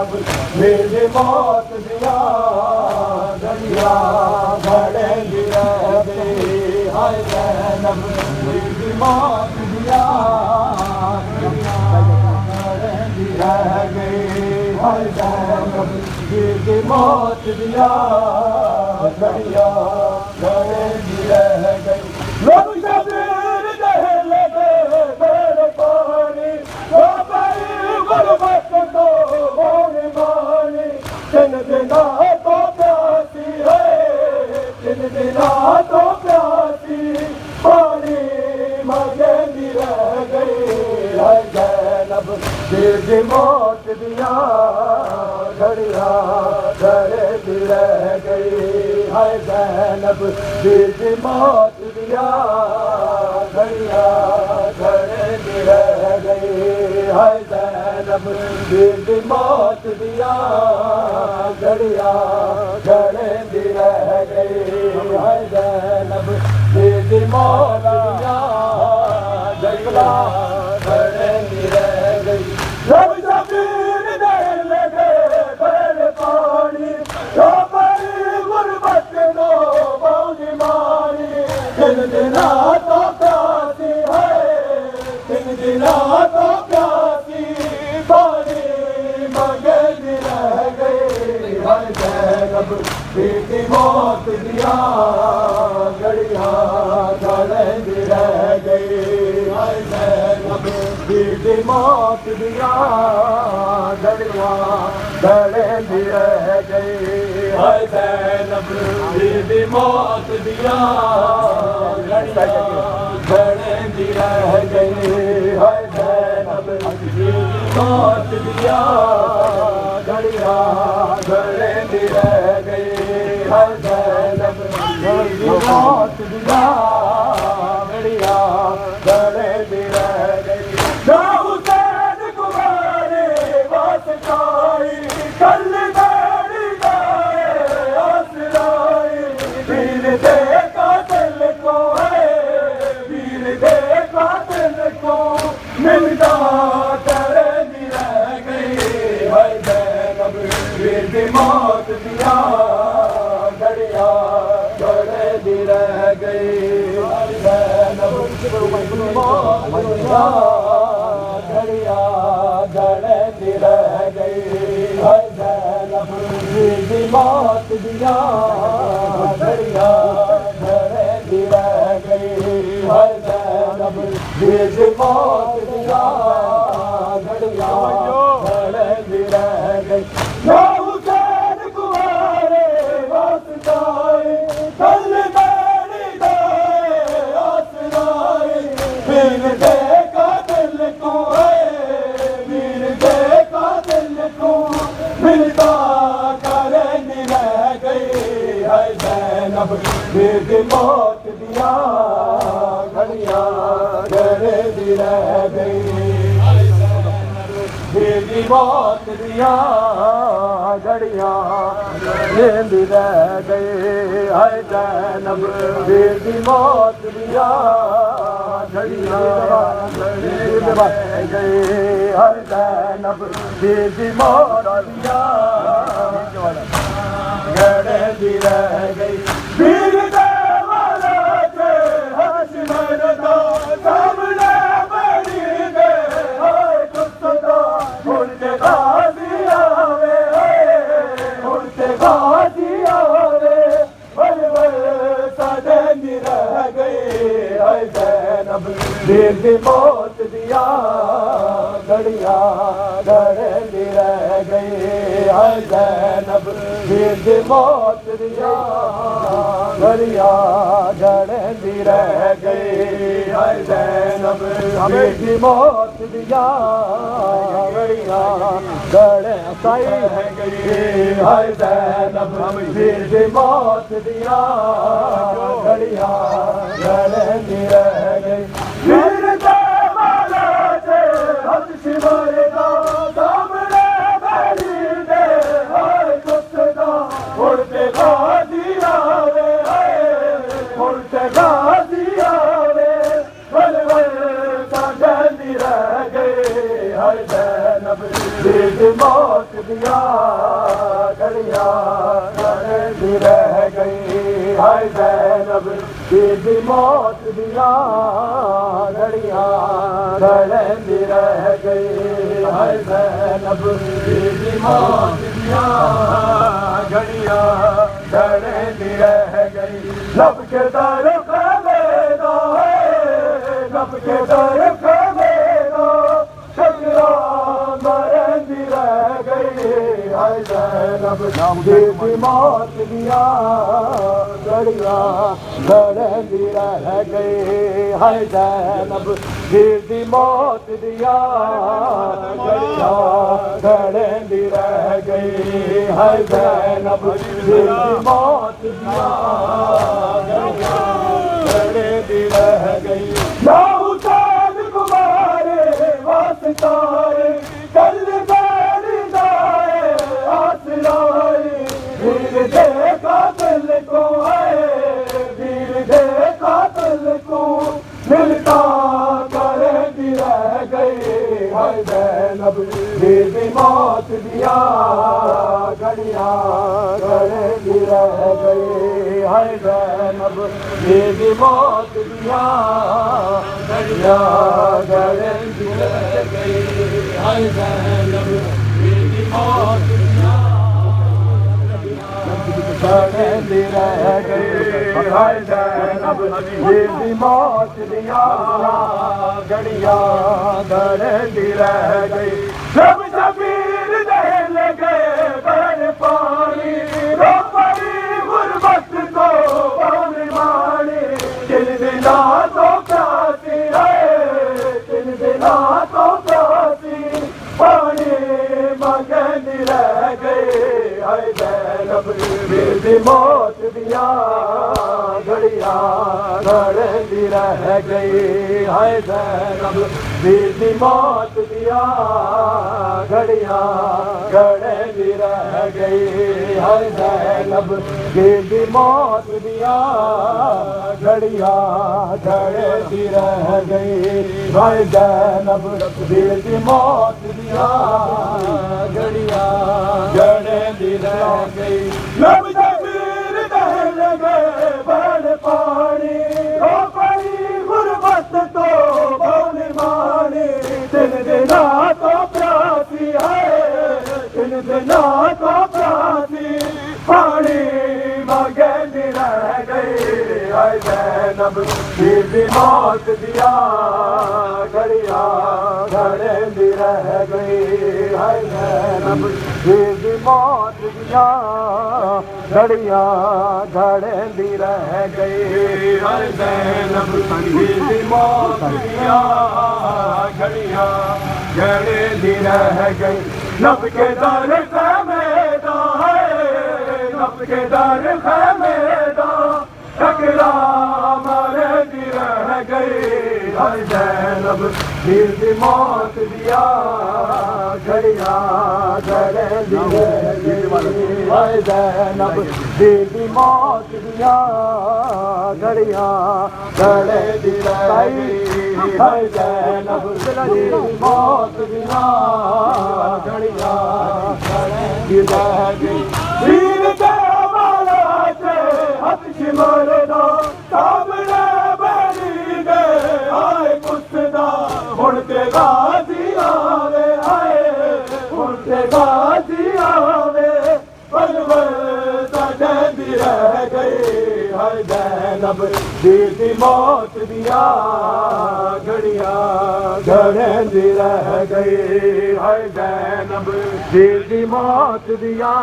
ज़ैनब मेरे मौत दिया घड़िया घड़ेंदी रह गई हाय ज़ैनब मेरी मौत दिया घड़ेंदी रह गई हाय ज़ैनब मेरी मौत दिया घड़िया घड़ेंदी रह गई लोग शबीर दे लगे मेरे पानी वो भाई गुरबत को मोने मानी तीन दिना तो प्यासी है तीन दिना तो प्यासी पानी मंगेंदी रह गई है ज़ैनब तेरी मौत दिया घड़िया घड़ेंदी रह गई है ज़ैनब तेरी मौत दिया घड़िया घड़ेंदी रह गई है ज़ैनब तेरी मौत दिया घड़िया घड़ेंदी रह गई है ज़ैनब तेरी मौत दिया घड़िया घड़ेंदी रह गई जब शबीर दे लगे मेरे पानी जो बड़ी गुरबत को मौनी मानी तीन दिना तो प्यासी है तीन दिना तो प्यासी पानी मंगेंदी रह गई है ज़ैनब बेटी मौत दिया घड़िया घड़ेंदी रह गई है ज़ैनब बेटी मौत दिया घड़िया घड़ेंदी रह गई है ज़ैनब बेटी मौत दिया घड़िया घड़ेंदी रह गई है ज़ैनब बेटी मौत दिया घड़िया घड़ेंदी रह गई है ज़ैनब बेटी मौत दिया घड़िया घड़ेंदी रह गई ना हुसैन कुमारी बात खाई कल गाड़ी गाए आसराई वीर दे कातिल को है वीर दे कातिल को मिलता घड़ेंदी रह गई है ज़ैनब बेटी मौत दिया घड़िया घड़ेंदी रह गई है ज़ैनब बेटी मौत दिया घड़िया घड़ेंदी रह गई है ज़ैनब बेटी मौत दिया घड़िया घड़ेंदी रह गई है ज़ैनब बेटी मौत दिया घड़िया घड़ेंदी रह गई ना हुसैन कुंवारे वास्ताई कल गाड़ी गाए आसराई वीर दे कातिल को वीर दे कातिल को मिलता घड़ेंदी रह गई है ज़ैनब बेटी मौत दिया घड़िया घड़ेंदी रह गई बेटी मौत दिया घड़िया घड़ेंदी रह गई है ज़ैनब बेटी मौत दिया घड़िया घड़ेंदी रह गई है ज़ैनब बेटी मौत दिया घड़ेंदी रह गई वीर देवाला के हश्मन का सामने बड़ी गए हाय कुत्ता उनके गाजी आवे उनके गाजी आवे बल बल सजनी रह गई है ज़ैनब बेटी मौत दिया घड़िया घड़ेंदी रह गई है ज़ैनब बेटी मौत दिया घड़िया घड़ेंदी रह गई है ज़ैनब बेटी मौत दिया घड़िया घड़ेंदी रह गई है ज़ैनब बेटी मौत दिया घड़िया घड़ेंदी रह गई वीर देवाला से हथ शिवरदा सामने बैठी दे हाय कुत्ता उड़ते गाजी आवे उड़ते गाजी आवे बल बल सजनी रह गई है ज़ैनब दी मौत दिया घड़ियां ढलंदी रह गई हाय ज़ैनब दी मौत दिया घड़ियां ढलंदी रह गई हाय ज़ैनब दी मौत दिया घड़ियां ढलंदी रह गई लब के दर खमेदा लब के दर खमेदा शक्ला मरंदी रह गई हाय ज़ैनब दी मौत दिया घड़ियां ढलंदी रह गई हाय ज़ैनब दी मौत दिया घड़ियां ढलंदी रह गई हाय ज़ैनब दी मौत दिया घड़ियां ढलंदी रह गई ना हुसैन कुमारे वास्तारे कल बैरी जाए आसराए वीर दे कातिल को आए वीर दे कातिल को मिलता करती रह गई हाय ज़ैनब दी मौत दिया घड़ियां ढलंदी रह गई हाय ज़ैनब दी मौत दिया घड़ियां ढलंदी रह गई हाय ज़ैनब दी मौत दिया ढलंदी रह गई हाय ज़ैनब दी मौत दिया घड़ियां ढलंदी रह गई सब शबीर दहल गए बन पानी रो पड़ी गुरबत को बन मानी किन दिना तो प्यासी है किन दिना तो प्यासी पानी मगन रह गए हाय ज़ैनब दी मौत दिया घड़ियां ढलंदी रह गई हाय ज़ैनब दी मौत दिया घड़ियां ढलंदी रह गई हाय ज़ैनब दी मौत दिया घड़ियां ढलंदी रह गई हाय ज़ैनब दी मौत दिया घड़ियां ढलंदी रह गई लब शबीर दहल गए बन पानी रो पड़ी गुरबत तो बन मानी तीन दिना तो प्यासी है तीन दिना तो प्यासी पानी मगन रह गई हाय ज़ैनब दी मौत दिया घड़ियां ढलंदी रह गई हाय ज़ैनब दी मौत दिया घड़ियां ढलंदी रह गई हाय ज़ैनब दी मौत दिया घड़ियां ढलंदी रह गई लब के दर खमेदा है लब के दर खमेदा शक्ला मरंदी रह गई हाय ज़ैनब दी मौत दिया घड़ियां ढलंदी रह गई हाय ज़ैनब दी मौत दिया घड़ियां ढलंदी रह गई हाय ज़ैनब दी मौत दिया घड़ियां ढलंदी रह गई वीर के वाला से हथ शिमरदा सामने बैरी गए आए कुसदा हुण ते गाजी आवे आए हुण ते गाजी आवे पल ढलंदी रह गई हाय ज़ैनब दी मौत दिया घड़ियां ढलंदी रह गई हाय ज़ैनब दी मौत दिया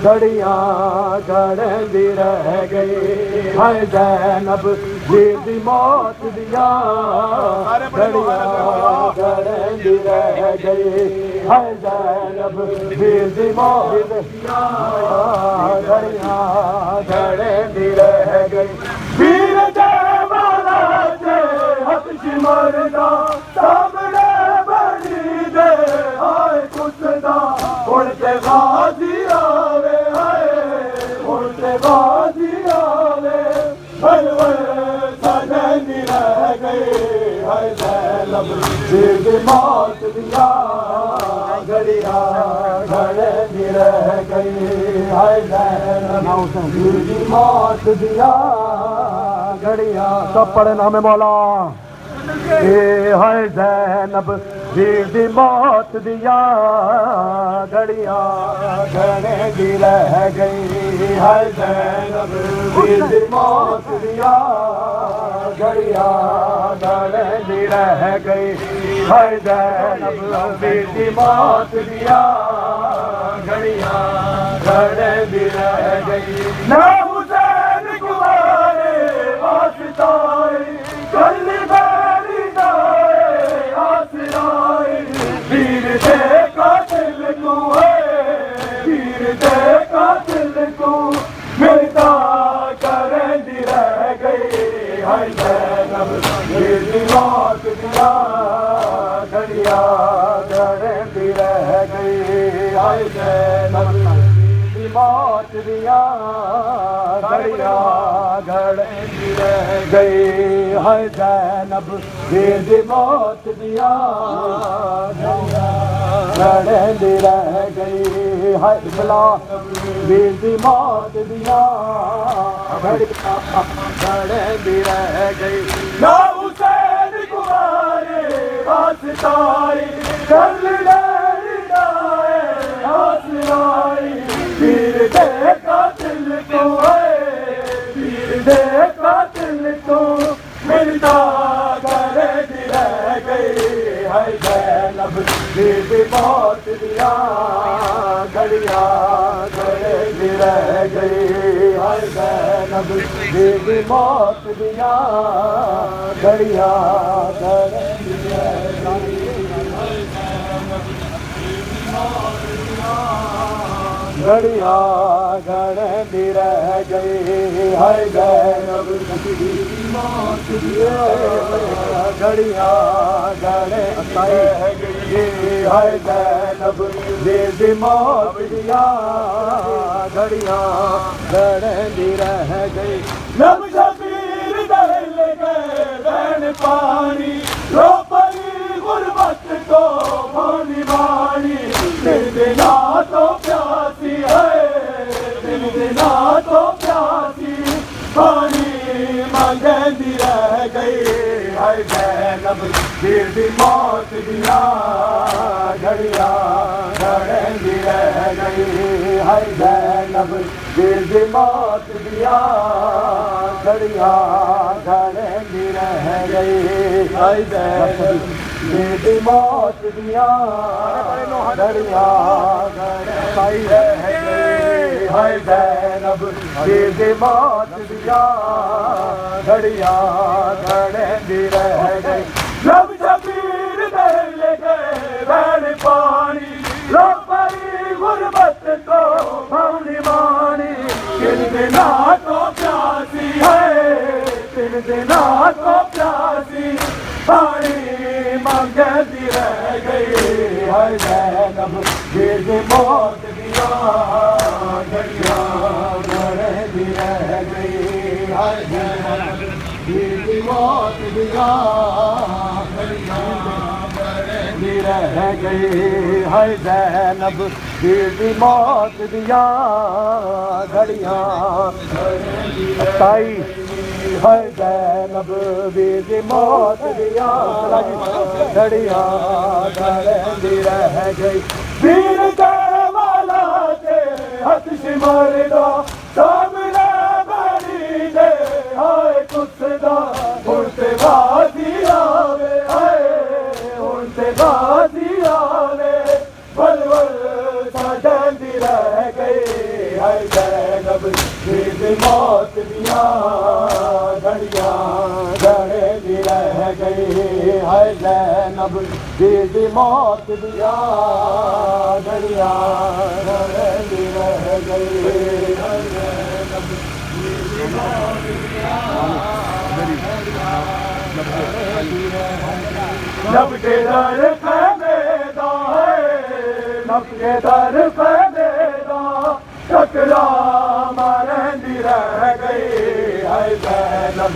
घड़ियां ढलंदी रह गई हाय ज़ैनब दी मौत दिया घड़ियां ढलंदी रह गई हाय ज़ैनब दी मौत दिया घड़ियां ढलंदी रह गई वीर जयमाला से हथ शिमरदा सामने बड़ी दे आए कुसदा हुण ते गाजी आवे आए हुण ते गाजी आवे बलवर ढलंदी रह गई हाय ज़ैनब दी मौत दिया घड़िया घड़ी रह गई है जैनब वीर दी मौत दिया घड़िया सब पढ़े नाम मौला ए है जैनब वीर दी मौत दिया घड़िया घड़ी रह गई है जैनब वीर दी मौत दिया घड़िया घड़ी रह गई है जैनब वीर दी मौत दिया घड़िया घड़ी रह गई ना हुसैन कुमारे वास्ताए कल बैरी दाए आसराए वीर दे कातिल को वीर दे कातिल को मिलता करंदी रह गई है जैनब वीर दी मौत दिया घड़िया घड़ी रह गई है जैनब वीर दी मौत दिया घड़िया घड़ी रह गई है जैनब वीर दी मौत दिया घड़ी रह गई है इस्ला वीर दी मौत दिया घड़ी रह गई ना हुसैन कुमारे वास्ताए कल डाए आसराए वीर दे कातिल को वीर दे कातिल को मिलता घड़ी रह गई है जैनब वीर दी मौत दिया घड़िया घड़ी रह गई है जैनब वीर दी मौत दिया घड़िया घड़ी रह गई घड़िया घड़ी रह गई है जैनब घड़िया घड़ी रह गई है जैनब वीर दी मौत दिया घड़िया घड़ी रह गई लब शबीर दहल गए बहन पानी रो परी गुरबत को पानी वाणी दिल दिला तो प्यासी है दिल दिला तो प्यासी पानी मांगती रह गई है जैनब वीर दी मौत दिया घड़िया घड़ी रह गई है जैनब वीर दी मौत दिया घड़िया घड़ी रह गई है जैनब वीर दी मौत दिया घड़िया घड़ी रह गई है जैनब वीर दी मौत दिया घड़िया घड़ी रह गई लब शबीर दहल गए बहन पानी रो परी गुरबत को पानी वाणी किन दिना को प्यासी है किन दिना को प्यासी पानी मांगती रह गई है जैनब वीर दी मौत दिया घड़िया घड़ी रह गई है जैनब वीर दी मौत दिया घड़िया घड़ी रह गई है जैनब वीर दी मौत दिया घड़िया ताई है जैनब वीर दी मौत दिया घड़िया घड़ी रह गई वीर के वाला के हथ सिमर दो सामने बड़ी दे हाय कुसदा उनसे बाजी आवे हाय उनसे बाजी आवे बल बल साजंदी रह गई है जैनब वीर दी मौत दिया घड़िया घड़ी रह गई है जैनब वीर दी मौत दिया घड़िया घड़ी रह गई है जैनब वीर दी मौत दिया नब के दर पे बेदा है नब के दर पे बेदा टकरा मारंदी रह गई है जैनब